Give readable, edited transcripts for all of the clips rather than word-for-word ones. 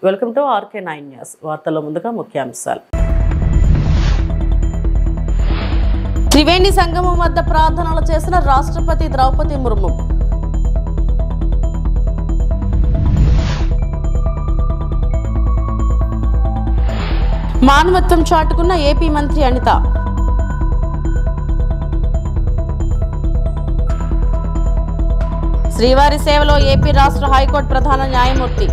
Welcome to RK9 news. వార్తల్లో ముందుగా ముఖ్యాంశాలు. త్రివేణి సంగమం వద్ద ప్రార్థనలు చేసిన రాష్ట్రపతి ద్రౌపది ముర్ము. మానవత్వం చాటుకున్న ఏపీ మంత్రి అనిత. శ్రీవారి సేవలో ఏపీ రాష్ట్ర హైకోర్టు ప్రధాన న్యాయమూర్తి.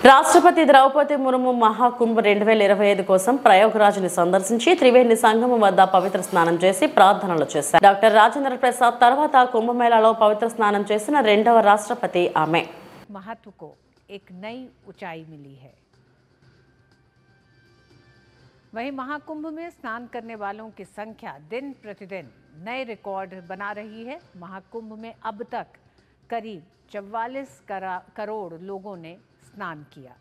రాష్ట్రపతి ద్రౌపది ముర్ము మహాకుంభ 2025 కోసం ప్రయాగ్రాజ్ని సందర్శించి త్రివేణి సంగమం వద్ద పవిత్ర స్నానం చేసి ప్రార్థనలు చేశారు. డాక్టర్ రాజేంద్ర ప్రసాద్ తర్వాత కుంభమేళాలో పవిత్ర స్నానం చేసిన రెండవ రాష్ట్రపతి ఆమె. महत्व को एक नई ऊंचाई मिली है। वहीं महाकुंभ में स्नान करने वालों की संख्या दिन प्रतिदिन नए रिकॉर्ड बना रही है। महाकुंभ में अब तक करीब 44 करोड़ लोगों ने स्नान किया।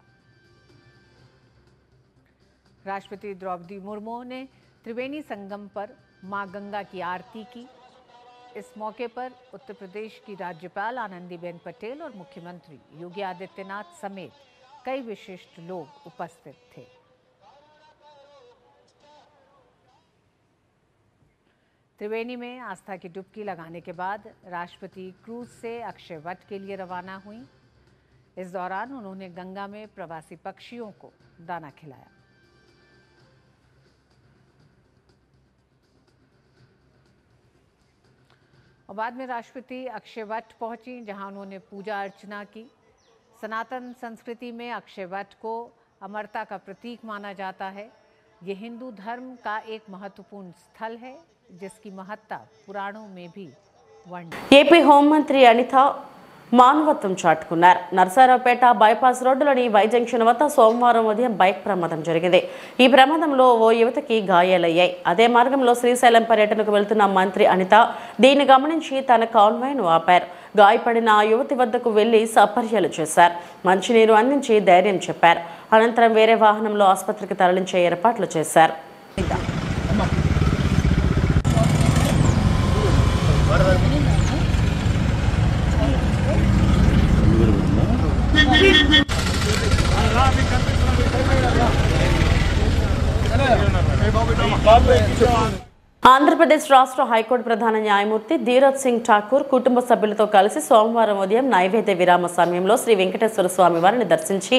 राष्ट्रपति द्रौपदी मुर्मू ने त्रिवेणी संगम पर मां गंगा की आरती की। इस मौके पर उत्तर प्रदेश की राज्यपाल आनंदीबेन पटेल और मुख्यमंत्री योगी आदित्यनाथ समेत कई विशिष्ट लोग उपस्थित थे। त्रिवेणी में आस्था की डुबकी लगाने के बाद राष्ट्रपति क्रूज से अक्षय वट के लिए रवाना हुई। इस दौरान उन्होंने गंगा में प्रवासी पक्षियों को दाना खिलाया। और बाद में राष्ट्रपति अक्षय वट पहुंची, जहां उन्होंने पूजा अर्चना की। सनातन संस्कृति में अक्षय वट को अमरता का प्रतीक माना जाता है। ये हिंदू धर्म का एक महत्वपूर्ण स्थल है, जिसकी महत्ता पुराणों में भी वर्णित। ఏపీ హోంమంత్రి అనిత మానవత్వం చాటుకున్నారు. నర్సారావుపేట బైపాస్ రోడ్డులోని వై జంక్షన్ వద్ద సోమవారం ఉదయం బైక్ ప్రమాదం జరిగింది. ఈ ప్రమాదంలో ఓ యువతికి గాయాలయ్యాయి. అదే మార్గంలో శ్రీశైలం పర్యటనకు వెళ్తున్న మంత్రి అనిత దీన్ని గమనించి తన కాన్వాయ్ను ఆపారు. గాయపడిన ఆ యువతి వద్దకు వెళ్లి సపర్యలు చేశారు. మంచినీరు అందించి ధైర్యం చెప్పారు. అనంతరం వేరే వాహనంలో ఆసుపత్రికి తరలించే ఏర్పాట్లు చేశారు. ఆంధ్రప్రదేశ్ రాష్ట్ర హైకోర్టు ప్రధాన న్యాయమూర్తి ధీరజ్ సింగ్ ఠాకూర్ కుటుంబ సభ్యులతో కలిసి సోమవారం ఉదయం నైవేద్య విరామ సమయంలో శ్రీ వెంకటేశ్వర స్వామి వారిని దర్శించి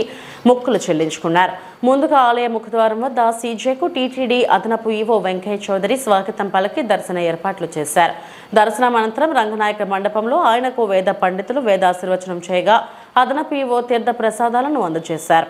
మొక్కులు చెల్లించుకున్నారు. ముందుగా ఆలయ ముఖద్వారం వద్ద సీజేకు టీటీడీ అదనపు ఈవో వెంకయ్య చౌదరి స్వాగతం పలికి దర్శన ఏర్పాట్లు చేశారు. దర్శనం అనంతరం రంగనాయక మండపంలో ఆయనకు వేద పండితులు వేదాశీర్వచనం చేయగా అదనపు ఈవో తీర్థ ప్రసాదాలను అందజేశారు.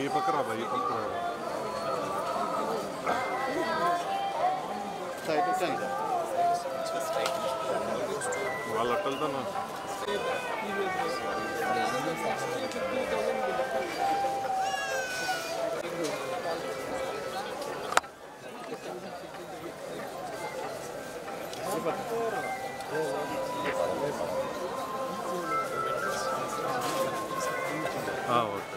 ये पकड़ा भाई, ये पकड़ा వాళ్ళు అట్టలుతాను. ఓకే.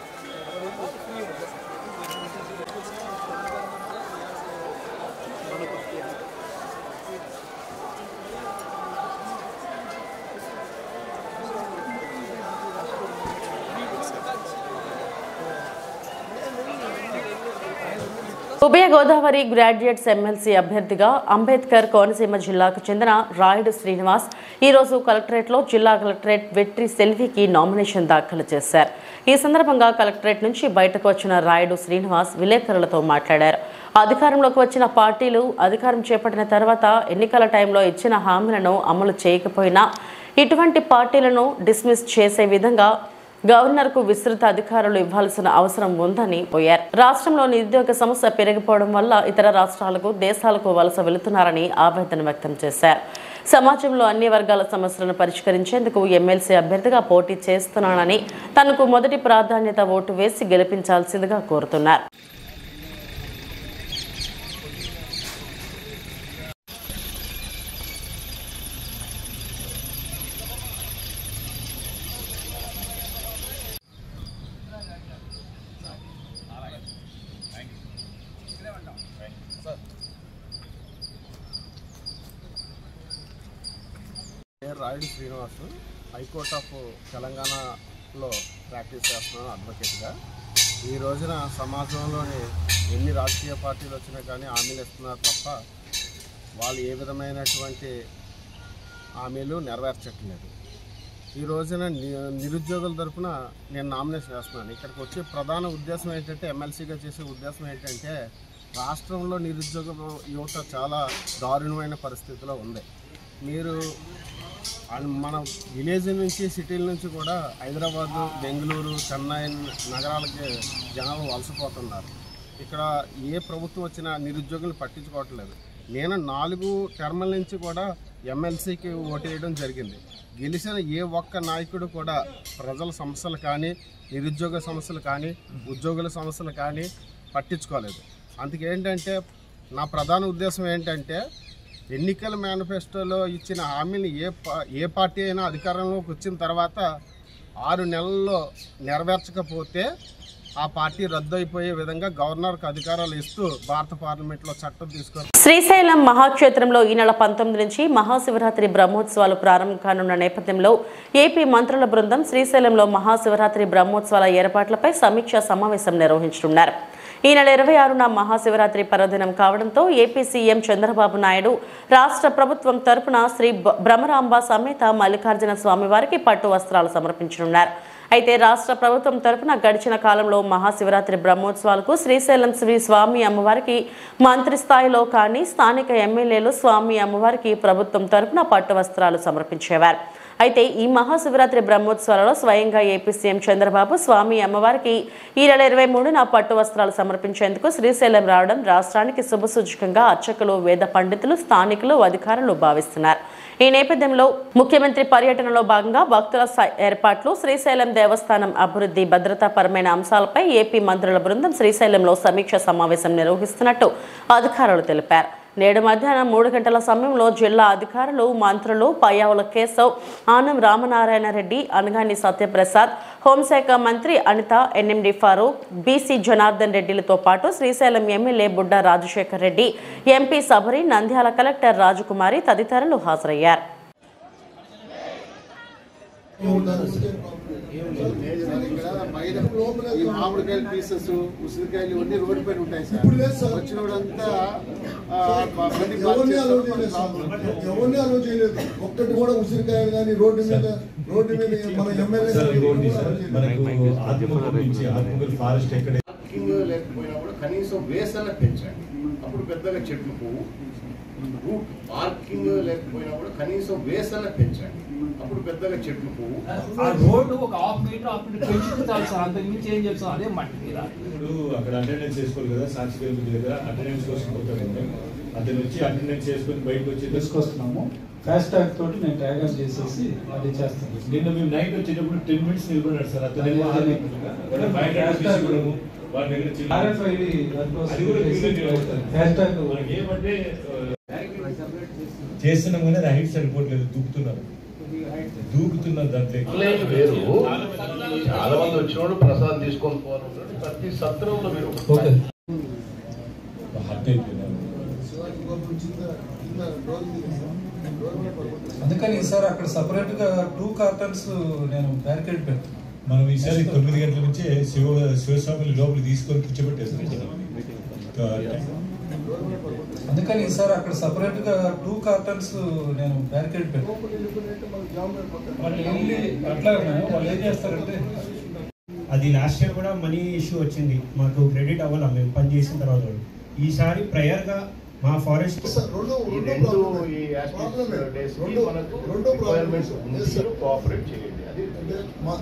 ఉభయ గోదావరి గ్రాడ్యుయేట్స్ ఎమ్మెల్సీ అభ్యర్థిగా అంబేద్కర్ కోనసీమ జిల్లాకు చెందిన రాయుడు శ్రీనివాస్ ఈరోజు కలెక్టరేట్లో జిల్లా కలెక్టరేట్ వెట్రి సెల్వికి నామినేషన్ దాఖలు చేశారు. ఈ సందర్భంగా కలెక్టరేట్ నుంచి బయటకు వచ్చిన రాయుడు శ్రీనివాస్ విలేకరులతో మాట్లాడారు. అధికారంలోకి వచ్చిన పార్టీలు అధికారం చేపట్టిన తర్వాత ఎన్నికల టైంలో ఇచ్చిన హామీలను అమలు చేయకపోయినా ఇటువంటి పార్టీలను డిస్మిస్ చేసే విధంగా గవర్నర్కు విస్తృత అధికారులు ఇవ్వాల్సిన అవసరం ఉందని పోయారు. రాష్ట్రంలో నిరుద్యోగ సమస్య పెరిగిపోవడం వల్ల ఇతర రాష్ట్రాలకు దేశాలకు వలస వెళుతున్నారని ఆవేదన వ్యక్తం చేశారు. సమాజంలో అన్ని వర్గాల సమస్యలను పరిష్కరించేందుకు ఎమ్మెల్సీ అభ్యర్థిగా పోటీ చేస్తున్నానని తనకు మొదటి ప్రాధాన్యత ఓటు వేసి గెలిపించాల్సిందిగా కోరుతున్నారు. రాయుడు శ్రీనివాస్ హైకోర్ట్ ఆఫ్ తెలంగాణలో ప్రాక్టీస్ చేస్తున్నాను అడ్వకేట్గా. ఈ రోజున సమాజంలోని ఎన్ని రాజకీయ పార్టీలు వచ్చినా కానీ హామీలు ఇస్తున్నారు తప్ప వాళ్ళు ఏ విధమైనటువంటి హామీలు నెరవేర్చట్లేదు. ఈ రోజున నిరుద్యోగుల తరఫున నేను నామినేషన్ చేస్తున్నాను. ఇక్కడికి వచ్చే ప్రధాన ఉద్దేశం ఏంటంటే, ఎమ్మెల్సీగా చేసే ఉద్దేశం ఏంటంటే, రాష్ట్రంలో నిరుద్యోగ యువత చాలా దారుణమైన పరిస్థితిలో ఉంది. మీరు మన విలేజ్ నుంచి సిటీల నుంచి కూడా హైదరాబాదు, బెంగళూరు, చెన్నై నగరాలకి జనాలు వలసపోతున్నారు. ఇక్కడ ఏ ప్రభుత్వం వచ్చినా నిరుద్యోగులు పట్టించుకోవట్లేదు. నేను 4 టర్ముల నుంచి కూడా ఎమ్మెల్సీకి ఓటు వేయడం జరిగింది. గెలిచిన ఏ ఒక్క నాయకుడు కూడా ప్రజల సమస్యలు కానీ, నిరుద్యోగ సమస్యలు కానీ, ఉద్యోగుల సమస్యలు కానీ పట్టించుకోలేదు. అందుకేంటంటే నా ప్రధాన ఉద్దేశం ఏంటంటే, ఎన్నికల మేనిఫెస్టోలో ఇచ్చిన హామీని ఏ పార్టీ అయినా అధికారంలోకి వచ్చిన తర్వాత 6 నెలల్లో నెరవేర్చకపోతే ఆ పార్టీ రద్దు అయిపోయే విధంగా గవర్నర్కు అధికారాలు ఇస్తూ భారత పార్లమెంట్లో చట్టం తీసుకొని. శ్రీశైలం మహాక్షేత్రంలో ఈ నెల 19 నుంచి మహాశివరాత్రి బ్రహ్మోత్సవాలు ప్రారంభం కానున్న నేపథ్యంలో ఏపీ మంత్రుల బృందం శ్రీశైలంలో మహాశివరాత్రి బ్రహ్మోత్సవాల ఏర్పాట్లపై సమీక్షా సమావేశం నిర్వహించనున్నారు. ఈ నెల 26న మహాశివరాత్రి పర్వదినం కావడంతో ఏపీ సీఎం చంద్రబాబు నాయుడు రాష్ట్ర ప్రభుత్వం తరపున శ్రీ భ్రమరాంబ సమేత మల్లికార్జున స్వామివారికి పట్టు వస్త్రాలు సమర్పించనున్నారు. అయితే రాష్ట్ర ప్రభుత్వం తరపున గడిచిన కాలంలో మహాశివరాత్రి బ్రహ్మోత్సవాలకు శ్రీశైలం శ్రీ స్వామి అమ్మవారికి మంత్రి స్థాయిలో కానీ స్థానిక ఎమ్మెల్యేలు స్వామి అమ్మవారికి ప్రభుత్వం తరపున పట్టు వస్త్రాలు సమర్పించేవారు. అయితే ఈ మహాశివరాత్రి బ్రహ్మోత్సవాలలో స్వయంగా ఏపీ సీఎం చంద్రబాబు స్వామి అమ్మవారికి ఈ నెల 23న పట్టు వస్త్రాలు సమర్పించేందుకు శ్రీశైలం రావడం రాష్ట్రానికి శుభసూచకంగా అర్చకులు, వేద పండితులు, స్థానికులు, అధికారులు భావిస్తున్నారు. ఈ నేపథ్యంలో ముఖ్యమంత్రి పర్యటనలో భాగంగా భక్తుల ఏర్పాట్లు, శ్రీశైలం దేవస్థానం అభివృద్ధి, భద్రతాపరమైన అంశాలపై ఏపీ మంత్రుల బృందం శ్రీశైలంలో సమీక్ష సమావేశం నిర్వహిస్తున్నట్టు అధికారులు తెలిపారు. నేడు మధ్యాహ్నం 3 గంటల సమయంలో జిల్లా అధికారులు, మంత్రులు పయ్యావుల కేశవ్, ఆనం రామనారాయణ రెడ్డి, అనగాని సత్యప్రసాద్, హోంశాఖ మంత్రి అనిత, ఎన్ఎండి ఫారూక్, బీసీ జనార్దన్ రెడ్డిలతో పాటు Srisailam MLA Budda Rajasekhar Reddy, MP Sabari, Nandyal collector Rajakumari తదితరులు హాజరయ్యారు. ఈ మామిడికాయలు పీసెస్, ఉసిరికాయలు ఇవన్నీ రోడ్డు పైన ఉంటాయి సార్. వచ్చినోడంతా ఎవరిని అలో చేయలేదు. ఒక్కటి కూడా ఉసిరికాయలు కానీ రోడ్డు మీద మన ఎమ్మెల్యే లేకపోయినా కూడా కనీసం వేసన పెంచండి. అప్పుడు పెద్దగా చెట్లు పోవు. రూట్ పార్కింగ్ లేకపోయినా కూడా కనీసం వేసన పెంచండి. అప్పుడు పెద్దగా చెట్లు పోవు. ఆ రోడ్డు ఒక హాఫ్ మీటర్ పెంచుకు చాలు సార్. అంతకు మించి ఏం చేస్తాం? అదే మట్టి మీద ఇప్పుడు అక్కడ అటెండెన్స్ చేసుకోవాలి కదా. సాక్షి దగ్గర అటెండెన్స్ కోసం పోతాను. అతను వచ్చి అటెండెన్స్ చేసుకుని బయటకు వచ్చి తీసుకొస్తున్నాము. ఫాస్ట్ ట్యాగ్ తోటి నేను ట్యాగ్ చేసేసి అది చేస్తాను. నిన్న మేము నైట్ వచ్చేటప్పుడు 10 minutes నిలబడ్డాడు సార్. అతను చేస్తున్నాం కానీ అది హైట్ సరిపోవట్లేదు. దూకుతున్నారు దాంట్లో వేరు. చాలా మంది వచ్చినోడు ప్రసాదం తీసుకొని పోవాలంటే ప్రతి సత్రంలో మీరు అందుకని ఈసారి అక్కడ సపరేట్ గా 2 కార్టన్స్ నేను బ్యారికేడ్ పెడతాను. మనం ఈసారి 9 గంటల నుంచే శివస్వామిని లోపలికి తీసుకొని కూర్చోబెట్టేస్తాం. అందుకని సార్ అక్కడ సపరేట్ గా 2 కార్టన్స్ నేను బ్యారికేడ్ పెట్టాను. వాళ్ళు వెళ్ళి అట్లా వాళ్ళు ఏం చేస్తారంటే అది లాస్ట్ ఇయర్ కూడా మనీ ఇష్యూ వచ్చింది, మాకు క్రెడిట్ అవ్వాలా మేము పని చేసిన తర్వాత. ఈసారి ప్రయర్ గా మా ఫారెస్ట్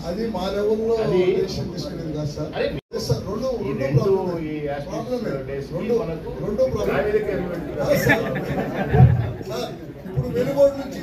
అది మా లెవెల్లో తీసుకునేది కాదు సార్. ఇప్పుడు వెలుగోడు నుంచి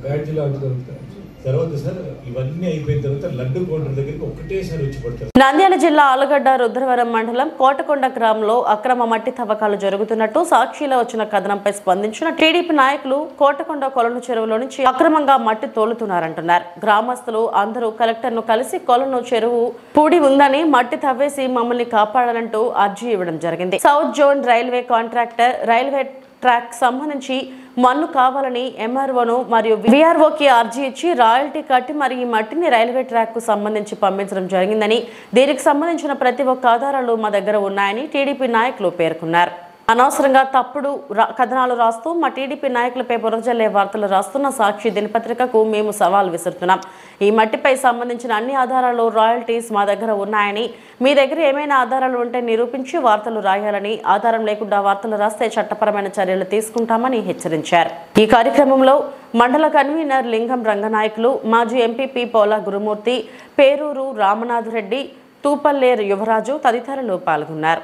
గైడ్ జిల్లా దొరుకుతాయి. తర్వాత సార్ ఇవన్నీ అయిపోయిన తర్వాత లడ్డు కౌంటర్ దగ్గరికి ఒకటేసారి వచ్చి పడతారు. నంద్యాల జిల్లా ఆలగడ్డ రుద్రవరం మండలం కోటకొండ గ్రామంలో అక్రమ మట్టి తవ్వకాలు జరుగుతున్నట్టు సాక్షిలో వచ్చిన కథనంపై స్పందించిన టీడీపీ నాయకులు కోటకొండ కొలను చెరువులో నుంచి అక్రమంగా మట్టి తోలుతున్నారంటున్నారు. గ్రామస్తులు అందరూ కలెక్టర్ను కలిసి కొలను చెరువు పూడి ఉందని మట్టి తవ్వేసి మమ్మల్ని కాపాడాలంటూ అర్జీ ఇవ్వడం జరిగింది. South zone railway contractor railway track సంబంధించి మన్ను కావాలని ఎంఆర్ఓను మరియు విఆర్ఓకి అర్జీ ఇచ్చి రాయల్టీ కట్టి మరి ఈ మట్టిని రైల్వే ట్రాక్ కు సంబంధించి పంపించడం జరిగిందని, దీనికి సంబంధించిన ప్రతి ఒక్క ఆధారాలు మా దగ్గర ఉన్నాయని టీడీపీ నాయకులు పేర్కొన్నారు. అనవసరంగా తప్పుడు కథనాలు రాస్తూ మా టీడీపీ నాయకులపై బురజల్లే వార్తలు రాస్తున్న సాక్షి దినపత్రికకు మేము సవాల్ విసురుతున్నాం. ఈ మట్టిపై సంబంధించిన అన్ని ఆధారాలు రాయల్టీస్ మా దగ్గర ఉన్నాయని, మీ దగ్గర ఏమైనా ఆధారాలు ఉంటే నిరూపించి వార్తలు రాయాలని, ఆధారం లేకుండా వార్తలు రాస్తే చట్టపరమైన చర్యలు తీసుకుంటామని హెచ్చరించారు. ఈ కార్యక్రమంలో మండల కన్వీనర్ లింగం రంగనాయకులు, మాజీ ఎంపీపీ పోలా గురుమూర్తి, పేరూరు రామనాథరెడ్డి, తూపల్లేరు యువరాజు తదితరులు పాల్గొన్నారు.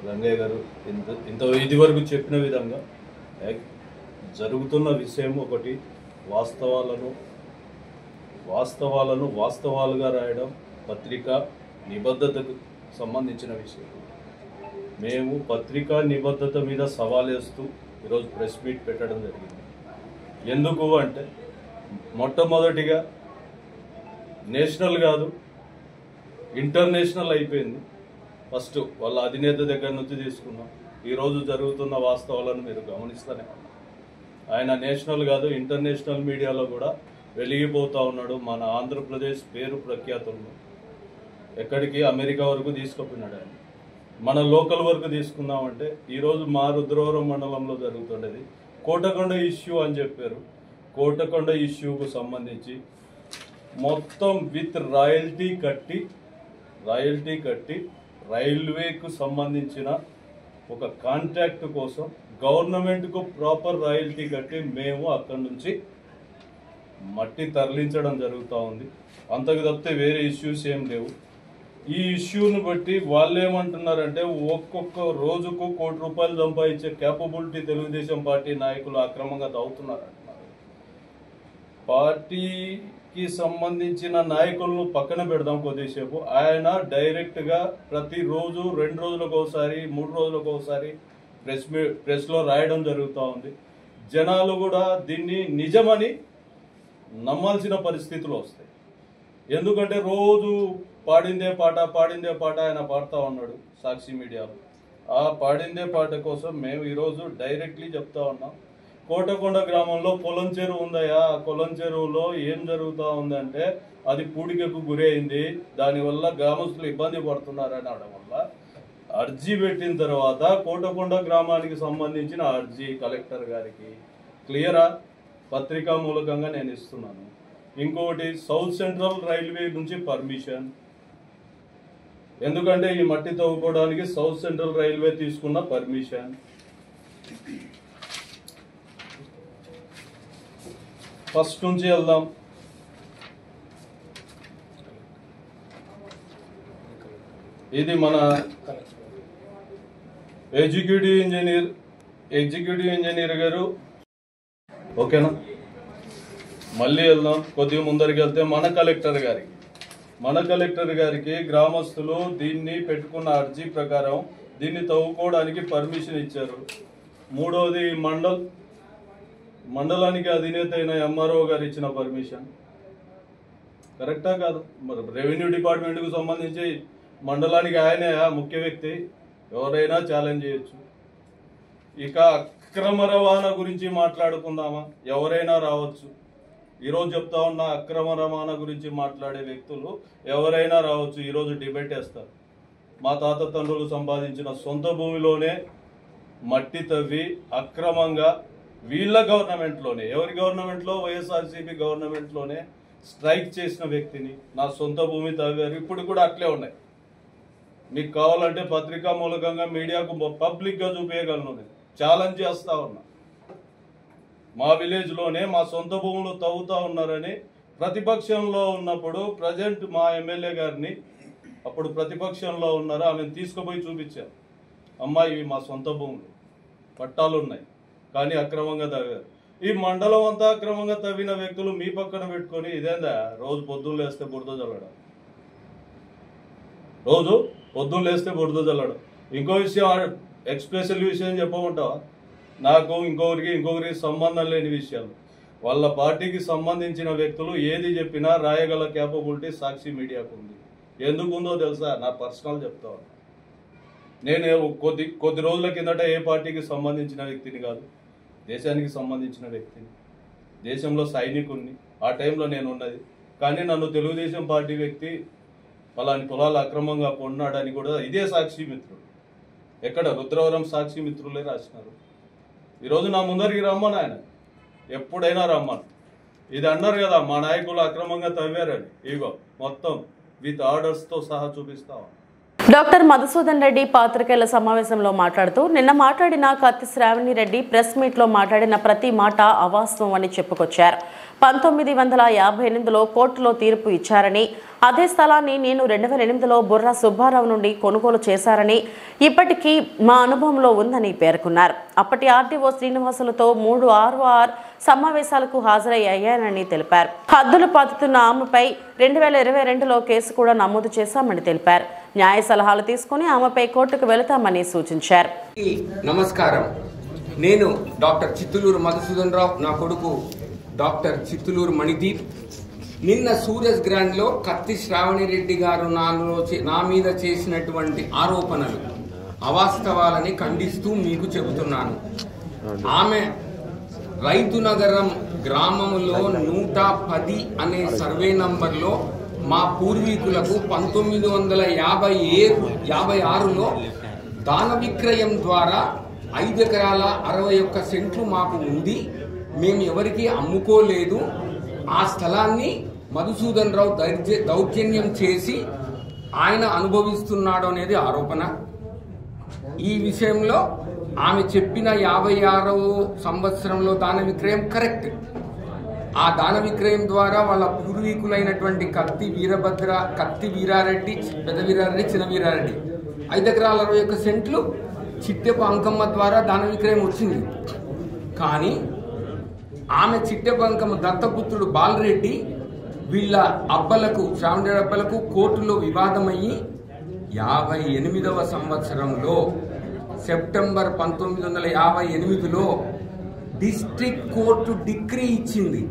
రంగయ్య గారు ఇది వరకు చెప్పిన విధంగా జరుగుతున్న విషయం ఒకటి, వాస్తవాలుగా రాయడం పత్రికా నిబద్ధతకు సంబంధించిన విషయం. మేము పత్రికా నిబద్ధత మీద సవాలేస్తూ ఈరోజు ప్రెస్ మీట్ పెట్టడం జరిగింది. ఎందుకు అంటే మొట్టమొదటిగా నేషనల్ కాదు ఇంటర్నేషనల్ అయిపోయింది. ఫస్ట్ వాళ్ళ అధినేత దగ్గర నుంచి తీసుకున్నాం. ఈరోజు జరుగుతున్న వాస్తవాలను మీరు గమనిస్తూనే ఉన్నారు. ఆయన నేషనల్ కాదు ఇంటర్నేషనల్ మీడియాలో కూడా వెలిగిపోతూ ఉన్నాడు. మన ఆంధ్రప్రదేశ్ పేరు ప్రఖ్యాతులను ఎక్కడికి అమెరికా వరకు తీసుకుపోయినాడు ఆయన. మన లోకల్ వరకు తీసుకుందామంటే ఈరోజు మా రుద్రవరం మండలంలో జరుగుతుండేది కోటకొండ ఇష్యూ అని చెప్పారు. కోటకొండ ఇష్యూకు సంబంధించి మొత్తం విత్ రాయల్టీ కట్టి రైల్వేకు సంబంధించిన ఒక కాంట్రాక్ట్ కోసం గవర్నమెంట్కు ప్రాపర్ రాయల్టీ కట్టి మేము అక్కడి నుంచి మట్టి తరలించడం జరుగుతూ ఉంది. అంతకు తప్పితే వేరే ఇష్యూస్ ఏం లేవు. ఈ ఇష్యూను బట్టి వాళ్ళు ఏమంటున్నారంటే ఒక్కొక్క రోజుకు ₹1 కోటి సంపాదించే క్యాపబిలిటీ తెలుగుదేశం పార్టీ నాయకులు అక్రమంగా తవ్వుతున్నారు అంటున్నారు. పార్టీకి సంబంధించిన నాయకులను పక్కన పెడదాం కొద్దిసేపు. ఆయన డైరెక్ట్గా ప్రతిరోజు 2 రోజులకు ఒకసారి 3 రోజులకు ఒకసారి ప్రెస్లో రాయడం జరుగుతూ ఉంది. జనాలు కూడా దీన్ని నిజమని నమ్మాల్సిన పరిస్థితులు వస్తాయి. ఎందుకంటే రోజు పాడిందే పాట ఆయన పాడుతూ ఉన్నాడు సాక్షి మీడియాలో. ఆ పాడిందే పాట కోసం మేము ఈరోజు డైరెక్ట్లీ చెప్తా ఉన్నాం. కోటకొండ గ్రామంలో కొలం చెరువు ఉందయా, ఆ కొలం చెరువులో ఏం జరుగుతూ ఉందంటే అది పూడికకు గురి అయింది, దానివల్ల గ్రామస్తులు ఇబ్బంది పడుతున్నారని అనడం వల్ల అర్జీ పెట్టిన తర్వాత కోటకొండ గ్రామానికి సంబంధించిన అర్జీ కలెక్టర్ గారికి క్లియరా పత్రికా మూలకంగా నేను ఇస్తున్నాను. ఇంకొకటి సౌత్ సెంట్రల్ రైల్వే నుంచి పర్మిషన్, ఎందుకంటే ఈ మట్టి తవ్వుకోవడానికి సౌత్ సెంట్రల్ రైల్వే తీసుకున్న పర్మిషన్. ఫస్ట్ నుంచి వెళ్దాం. ఇది మన ఎగ్జిక్యూటివ్ ఇంజనీర్ గారు, ఓకేనా? మళ్ళీ వెళ్దాం. కొద్దిగా ముందరికి వెళ్తే మన కలెక్టర్ గారికి గ్రామస్తులు దీన్ని పెట్టుకున్న అర్జీ ప్రకారం దీన్ని తవ్వుకోవడానికి పర్మిషన్ ఇచ్చారు. మూడవది మండలానికి అధినేత అయిన ఎంఆర్ఓ గారు ఇచ్చిన పర్మిషన్ కరెక్టా కాదు? మరి రెవెన్యూ డిపార్ట్మెంట్కు సంబంధించి మండలానికి ఆయనే ముఖ్య వ్యక్తి, ఎవరైనా ఛాలెంజ్ చేయొచ్చు. ఇక అక్రమ రవాణా గురించి మాట్లాడుకుందామా? ఎవరైనా రావచ్చు. ఈరోజు చెప్తా ఉన్న అక్రమ రవాణా గురించి మాట్లాడే వ్యక్తులు ఎవరైనా రావచ్చు, ఈరోజు డిబేట్ వేస్తారు. మా తాత తండ్రులు సంపాదించిన సొంత భూమిలోనే మట్టి తవ్వి అక్రమంగా వీళ్ళ గవర్నమెంట్లోనే, ఎవరి గవర్నమెంట్లో, వైఎస్ఆర్సీపీ గవర్నమెంట్లోనే స్ట్రైక్ చేసిన వ్యక్తిని నా సొంత భూమి తవ్వారు. ఇప్పుడు కూడా అట్లే ఉన్నాయి. మీకు కావాలంటే పత్రికా మూలకంగా మీడియాకు పబ్లిక్గా చూపించగలను. నేను ఛాలెంజ్ చేస్తా ఉన్నా. మా విలేజ్లోనే మా సొంత భూములు తవ్వుతూ ఉన్నారని ప్రతిపక్షంలో ఉన్నప్పుడు ప్రజెంట్ మా ఎమ్మెల్యే గారిని, అప్పుడు ప్రతిపక్షంలో ఉన్నారు, ఆమెను తీసుకుపోయి చూపించారు. అమ్మాయి ఇవి మా సొంత భూములు, పట్టాలు ఉన్నాయి, కానీ అక్రమంగా తవ్వారు. ఈ మండలం అంతా అక్రమంగా తవ్విన వ్యక్తులు మీ పక్కన పెట్టుకొని ఇదేందా రోజు పొద్దున్న లేస్తే బురద చల్లడం, రోజు పొద్దున్న లేస్తే బురద చల్లడం. ఇంకో విషయం, ఎక్స్పెషల్ విషయం చెప్పమంటావా? నాకు ఇంకొకరికి సంబంధం లేని విషయాలు, వాళ్ళ పార్టీకి సంబంధించిన వ్యక్తులు ఏది చెప్పినా రాయగల క్యాపబిలిటీ సాక్షి మీడియాకు ఉంది. ఎందుకుందో తెలుసా? నా పర్సనల్ చెప్తా. నేను కొద్ది రోజుల కిందట ఏ పార్టీకి సంబంధించిన వ్యక్తిని కాదు, దేశానికి సంబంధించిన వ్యక్తిని, దేశంలో సైనికుడిని. ఆ టైంలో నేను ఉన్నది. కానీ నన్ను తెలుగుదేశం పార్టీ వ్యక్తి పలాని పొలాలు అక్రమంగా కొన్నాడని కూడా ఇదే సాక్షి మిత్రుడు, ఎక్కడ రుద్రవరం సాక్షి మిత్రులే రాసినారు. ఈరోజు నా ముందరికి రమ్మను, ఆయన ఎప్పుడైనా రమ్మను. ఇది అన్నారు కదా మా నాయకులు అక్రమంగా తవ్వారని, ఇగో మొత్తం విత్ ఆర్డర్స్తో సహా చూపిస్తావా. డాక్టర్ మధుసూదన్ రెడ్డి పాత్రికేయుల సమావేశంలో మాట్లాడుతూ, నిన్న మాట్లాడిన కత్తి శ్రావణి రెడ్డి ప్రెస్ మీట్లో మాట్లాడిన ప్రతి మాట అవాస్తవం అని చెప్పుకొచ్చారు. 1958లో కోర్టులో తీర్పు ఇచ్చారని, అదే స్థలాన్ని నేను 2008లో బుర్రా సుబ్బారావు నుండి కొనుగోలు చేశారని ఇప్పటికీ మా అనుభవంలో ఉందని పేర్కొన్నారు. అప్పటి ఆర్టీఓ శ్రీనివాసులతో 3 ROR సమావేశాలకు హాజరయ్యానని తెలిపారు. హద్దులు పాతుతున్న ఆమెపై 2022లో కేసు కూడా నమోదు చేశామని తెలిపారు. న్యాయ సలహాలు తీసుకుని ఆమెపై కోర్టుకు వెళతామని సూచించారు. నమస్కారం, నేను డాక్టర్ చిత్తులూరు మధుసూదన్ రావు, నా కొడుకు డాక్టర్ చిత్తులూరు మణిదీప్. నిన్న సూరజ్ గ్రాండ్ లో కత్తి శ్రావణి రెడ్డి గారు నా మీద చేసినటువంటి ఆరోపణలు అవాస్తవాలని ఖండిస్తూ మీకు చెబుతున్నాను. ఆమె రైతు నగరం గ్రామంలో 110 అనే సర్వే నంబర్లో మా పూర్వీకులకు 1956లో దాన విక్రయం ద్వారా 5 ఎకరాల 61 సెంట్లు మాకు ఉంది. మేము ఎవరికి అమ్ముకోలేదు. ఆ స్థలాన్ని మధుసూదన్ రావు దౌర్జన్యం చేసి ఆయన అనుభవిస్తున్నాడు అనేది ఆరోపణ. ఈ విషయంలో ఆమె చెప్పిన 56వ సంవత్సరంలో దాన విక్రయం కరెక్ట్. ఆ దాన విక్రయం ద్వారా వాళ్ళ పూర్వీకులైనటువంటి కత్తి వీరారెడ్డి, పెద్ద వీరారెడ్డి, చిన్న వీరారెడ్డి 5 ఎకరాల 61 సెంట్లు చిట్టెపు అంకమ్మ ద్వారా దాన విక్రయం వచ్చింది. కానీ ఆమె చిట్టెపు అంకమ్మ దత్తపుత్రుడు బాలరెడ్డి వీళ్ళ అబ్బలకు, శ్రావణి అబ్బలకు కోర్టులో వివాదమయ్యి 58వ సంవత్సరంలో సెప్టెంబర్ 1958లో డిస్ట్రిక్ట్ కోర్టు డిక్రీ ఇచ్చింది.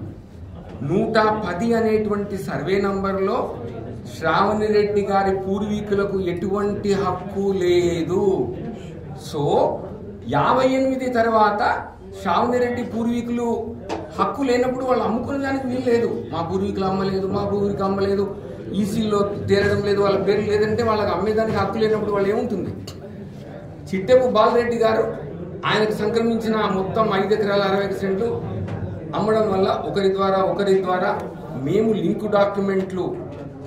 110 అనేటువంటి సర్వే నంబర్లో శ్రావణి రెడ్డి గారి పూర్వీకులకు ఎటువంటి హక్కు లేదు. సో 58 తర్వాత శ్రావణి రెడ్డి పూర్వీకులు హక్కు లేనప్పుడు వాళ్ళు అమ్ముకునే దానికి వీలు లేదు. మా పూర్వీకులు అమ్మలేదు, మా పూర్వీకులు అమ్మలేదు, ఈసీలో తేలడం లేదు, వాళ్ళ పేరు లేదంటే వాళ్ళకి అమ్మేదానికి హక్కు లేనప్పుడు వాళ్ళు ఏముంటుంది. చిట్టెపు బాలరెడ్డి గారు ఆయనకు సంక్రమించిన మొత్తం 5 ఎకరాల 61 సెంట్లు అమ్మడం వల్ల ఒకరి ద్వారా మేము లింకు డాక్యుమెంట్లు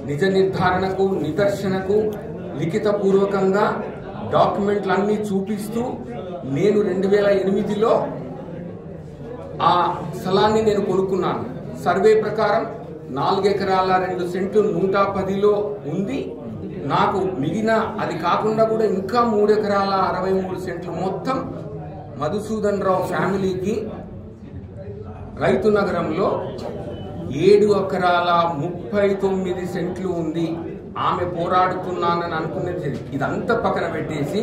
నిజ నిర్ధారణకు, నిదర్శనకు లిఖిత పూర్వకంగా డాక్యుమెంట్లు అన్నీ చూపిస్తూ నేను 2008లో ఆ స్థలాన్ని నేను కొనుక్కున్నాను. సర్వే ప్రకారం 4 ఎకరాల 2 సెంట్లు 110లో ఉంది. నాకు మిగిలిన అది కాకుండా కూడా ఇంకా 3 ఎకరాల 63 సెంట్లు మొత్తం మధుసూదన్ రావు ఫ్యామిలీకి రైతు నగరంలో 7 ఎకరాల 39 సెంట్లు ఉంది. ఆమె పోరాడుతున్నానని అనుకున్నది ఇదంతా పక్కన పెట్టేసి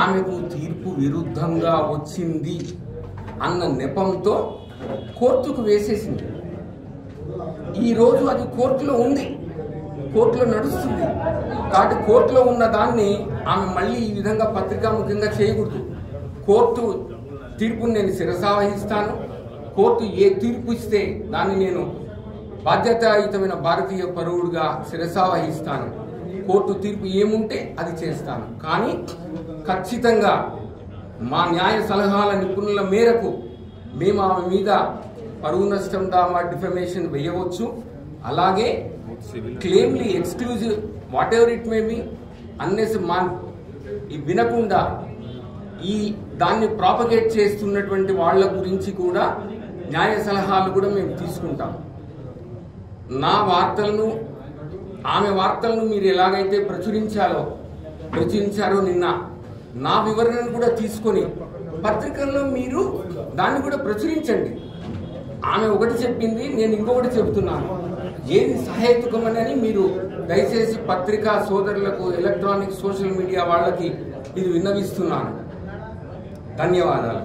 ఆమెకు తీర్పు విరుద్ధంగా వచ్చింది అన్న నెపంతో కోర్టుకు వేసేసింది. ఈరోజు అది కోర్టులో ఉంది, కోర్టులో నడుస్తుంది. కాబట్టి కోర్టులో ఉన్న దాన్ని ఆమె మళ్ళీ ఈ విధంగా పత్రికాముఖంగా చేయకూడదు. కోర్టు తీర్పును నేను శిరసావహిస్తాను. కోర్టు ఏ తీర్పు ఇస్తే దాన్ని నేను బాధ్యతాయుతమైన భారతీయ పౌరుడిగా శిరసావహిస్తాను. కోర్టు తీర్పు ఏముంటే అది చేస్తాను. కానీ ఖచ్చితంగా మా న్యాయ సలహాల నిపుణుల మేరకు మేము ఆమె మీద పరువు నష్టం దావా డిఫమేషన్ వేయవచ్చు. అలాగే క్లెయిమ్లీ exclusive whatever it may be unless మా వినకుండా ఈ దాన్ని ప్రాపగేట్ చేస్తున్నటువంటి వాళ్ళ గురించి కూడా న్యాయ సలహాలు కూడా మేము తీసుకుంటాం. నా వార్తలను ఆమె వార్తలను మీరు ఎలాగైతే ప్రచురించారో నిన్న నా వివరణను కూడా తీసుకొని పత్రికల్లో మీరు దాన్ని కూడా ప్రచురించండి. ఆమె ఒకటి చెప్పింది, నేను ఇంకొకటి చెబుతున్నాను. ఏది సహేతుకమని మీరు దయచేసి పత్రికా సోదరులకు, ఎలక్ట్రానిక్ సోషల్ మీడియా వాళ్ళకి ఇది విన్నవిస్తున్నాను. ధన్యవాదాలు.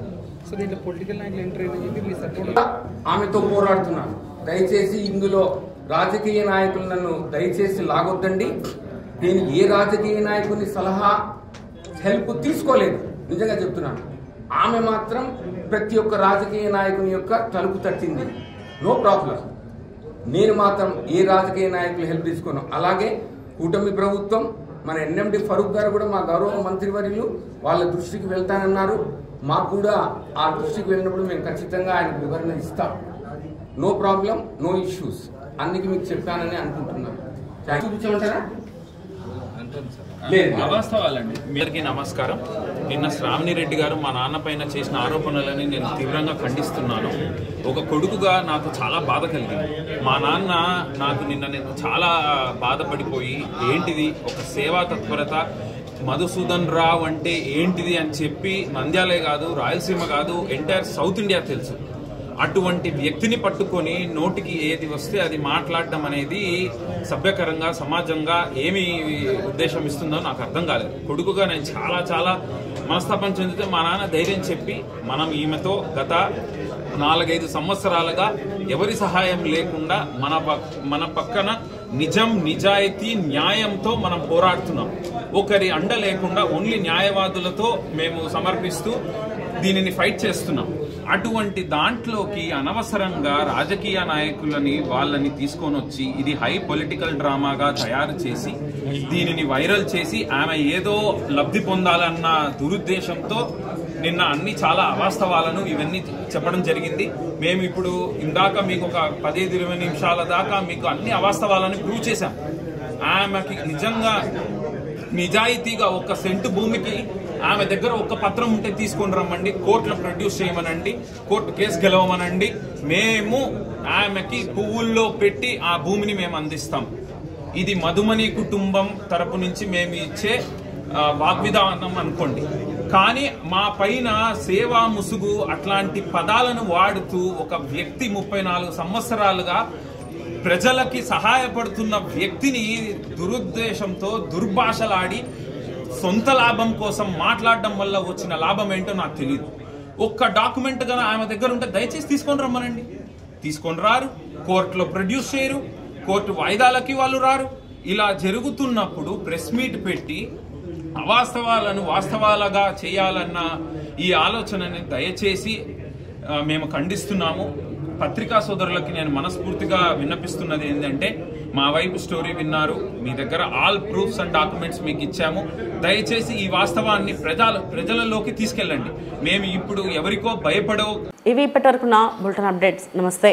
ఆమెతో పోరాడుతున్నాను. దయచేసి ఇందులో రాజకీయ నాయకులు నన్ను దయచేసి లాగొద్దండి. నేను ఏ రాజకీయ నాయకుని సలహా హెల్ప్ తీసుకోలేదు, నిజంగా చెప్తున్నాను. ఆమె మాత్రం ప్రతి ఒక్క రాజకీయ నాయకుని యొక్క తలుపు తట్టింది. No problem. నేను మాత్రం ఏ రాజకీయ నాయకులు హెల్ప్ తీసుకోను. అలాగే కూటమి ప్రభుత్వం, మన ఎన్ఎండి ఫరూక్ గారు కూడా మా గౌరవ మంత్రివర్యులు వాళ్ళ దృష్టికి వెళ్తానన్నారు. మాకు కూడా ఆ దృష్టికి వెళ్ళినప్పుడు మేము ఖచ్చితంగా ఆయనకు వివరణ ఇస్తాం. No problem, no issues. అన్నికి మీకు చెప్పానని అనుకుంటున్నాను. చూపించమంటారా? వాస్తవాలండి. మీరికి నమస్కారం. నిన్న శ్రావణి రెడ్డి గారు మా నాన్న పైన చేసిన ఆరోపణలని నేను తీవ్రంగా ఖండిస్తున్నాను. ఒక కొడుకుగా నాకు చాలా బాధ కలిగింది. మా నాన్న నాకు నేను చాలా బాధపడిపోయి, ఏంటిది ఒక సేవా తత్పరత, మధుసూదన్ రావు అంటే ఏంటిది అని చెప్పి నంద్యాలే కాదు, రాయలసీమ కాదు, ఎంటైర్ సౌత్ ఇండియా తెలుసు. అటువంటి వ్యక్తిని పట్టుకొని నోటికి ఏది వస్తే అది మాట్లాడడం అనేది సభ్యకరంగా, సమాజంగా ఏమి ఉద్దేశం ఇస్తుందో నాకు అర్థం కాలేదు. కొడుకుగా నేను చాలా చాలా మనస్తాపం చెందితే మా నాన్న ధైర్యం చెప్పి, మనం ఈమెతో గత 4-5 సంవత్సరాలుగా ఎవరి సహాయం లేకుండా మన పక్కన నిజం, నిజాయితీ, న్యాయంతో మనం పోరాడుతున్నాం. ఒకరి అండ లేకుండా ఓన్లీ న్యాయవాదులతో మేము సమర్పిస్తూ దీనిని ఫైట్ చేస్తున్నాం. అటువంటి దాంట్లోకి అనవసరంగా రాజకీయ నాయకులని వాళ్ళని తీసుకొని వచ్చి ఇది హై పొలిటికల్ డ్రామాగా తయారు చేసి దీనిని వైరల్ చేసి ఆమె ఏదో లబ్ధి పొందాలన్న దురుద్దేశంతో నిన్న అన్ని చాలా అవాస్తవాలను ఇవన్నీ చెప్పడం జరిగింది. మేము ఇప్పుడు ఇందాక మీకు ఒక 15-20 నిమిషాల దాకా మీకు అన్ని అవాస్తవాలను ప్రూవ్ చేశాం. ఆమెకి నిజంగా నిజాయితీగా 1 సెంటు భూమికి ఆమె దగ్గర 1 పత్రం ఉంటే తీసుకొని రమ్మండి, కోర్టులో ప్రొడ్యూస్ చేయమనండి, కోర్టు కేసు గెలవమనండి. మేము ఆమెకి పువ్వుల్లో పెట్టి ఆ భూమిని మేము అందిస్తాం. ఇది మధుమణి కుటుంబం తరపు నుంచి మేము ఇచ్చే వాగ్విధానం అనుకోండి. కానీ మా పైన సేవా ముసుగు అట్లాంటి పదాలను వాడుతూ ఒక వ్యక్తి 34 సంవత్సరాలుగా ప్రజలకి సహాయపడుతున్న వ్యక్తిని దురుద్దేశంతో దుర్భాషలాడి సొంత లాభం కోసం మాట్లాడడం వల్ల వచ్చిన లాభం ఏంటో నాకు తెలియదు. 1 డాక్యుమెంట్ గా ఆమె దగ్గర ఉంటే దయచేసి తీసుకొని రమ్మనండి. తీసుకొని రారు, కోర్టులో ప్రొడ్యూస్ చేయరు, కోర్టు వాయిదాలకి వాళ్ళు రారు. ఇలా జరుగుతున్నప్పుడు ప్రెస్ మీట్ పెట్టి అవాస్తవాలను వాస్తవాలుగా చేయాలన్న ఈ ఆలోచనని దయచేసి మేము ఖండిస్తున్నాము. పత్రికా సోదరులకి నేను మనస్ఫూర్తిగా విన్నపిస్తున్నది ఏంటంటే, మా వైపు స్టోరీ విన్నారు, మీ దగ్గర ఆల్ ప్రూఫ్స్ అండ్ డాక్యుమెంట్స్ మీకు ఇచ్చాము. దయచేసి ఈ వాస్తవాన్ని ప్రజలలోకి తీసుకెళ్ళండి. మేము ఇప్పుడు ఎవరికో భయపడో. ఇవి ఇప్పటివరకు నా బులెటిన్ అప్డేట్స్. నమస్తే.